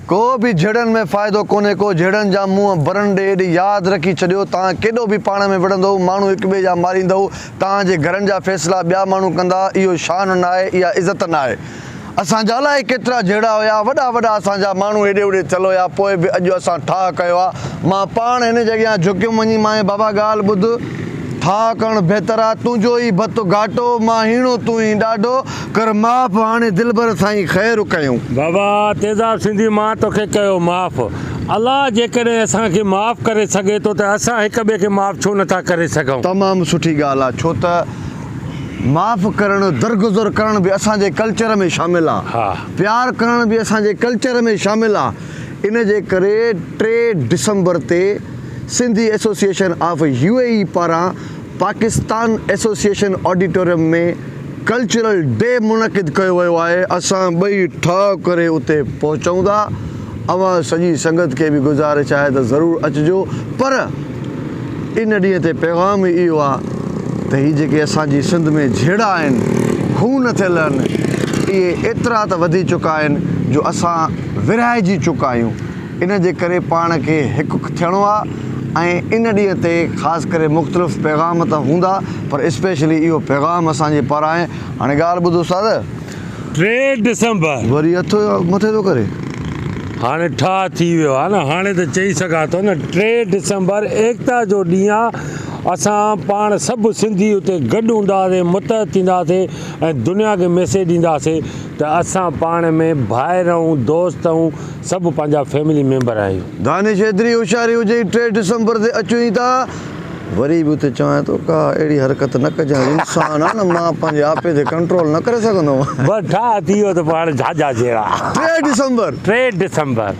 को भी झेड़न में फ़ाइदो कोन्हे को, झेड़न जा मुंह बरन ॾे एॾी यादि रखी छॾियो। तव्हां केॾो बि पाण में विढ़ंदव, माण्हू हिक ॿिए जा मारींदव, तव्हांजे घरनि जा फ़ैसिला ॿिया माण्हू कंदा, इहो शान न आहे, इहा इज़त न आहे। असांजा अलाए केतिरा झेड़ा हुया, वॾा वॾा असांजा माण्हू हेॾे होॾे चलो हुया, पोइ बि अॼु असां ठाह कयो आहे। मां पाण हिन जॻह झुकियुमि वञी, मां बाबा ॻाल्हि ॿुध, ठाह करणु बहितर आहे, तुंहिंजो ई भत घाटो, मां हीणो तूं ई ॾाढो, कर माफ़ हाणे दिलबर साईं ख़ैरु कयूं। बाबा तेज़ाब सिंधी, मां तोखे कयो माफ़। अलाह जेकॾहिं असांखे माफ़ करे सघे थो त असां हिक ॿिए खे माफ़ छो नथा करे सघूं। तमामु सुठी ॻाल्हि आहे, छो त माफ़ करणु, दरगुज़र करण बि असांजे कल्चर में शामिल आहे। हा, प्यार करण बि असांजे कल्चर में शामिल आहे। इन जे करे 3 डिसंबर ते सिंधी एसोसिएशन ऑफ UAE पारां पाकिस्तान एसोसिएशन ऑडिटोरियम में कल्चरल डे मुनक़िद कयो वियो आहे। असां ॿई ठाह करे उते पहुचूं था। अवां सॼी संगत खे बि गुज़ारिश आहे त ज़रूरु अचिजो, पर इन ॾींहं ते पैगाम इहो आहे त हीअ जेके असांजी सिंध में झेड़ा आहिनि, खून थियल आहिनि, इहे एतिरा त वधी चुका आहिनि जो असां विरहाइजी चुका आहियूं। इन जे करे पाण खे हिकु थियणो आहे ऐं इन ॾींहं ते ख़ासि करे मुख़्तलिफ़ पैगाम त हूंदा, पर स्पेशली इहो पैगाम असांजे पारां आहे। हाणे ॻाल्हि ॿुधो साद, 3 डिसंबर वरी हथ मथे थो करे, हाणे ठाह थी वियो आहे न, हाणे त चई सघां थो न 3 डिसंबर एकता जो ॾींहुं आहे। असां पाण सभु सिंधी उते गॾु हूंदासीं, मुतहद थींदासीं ऐं दुनिया खे मैसेज ॾींदासीं त असां पाण में भाइर ऐं दोस्त ऐं सभु पंहिंजा फैमिली मेंबर आहियूं। दानिश एतिरी होशियारी हुजे 3 डिसंबर ते अचूं ई था, वरी बि उते चवां थो का अहिड़ी हरकत न कजांइ, इंसान आहे न, मां पंहिंजे आपे ते कंट्रोल न करे सघंदो। बसि ठाह थी वियो त पाण झाझा जहिड़ा। 3 डिसंबर 3 डिसंबर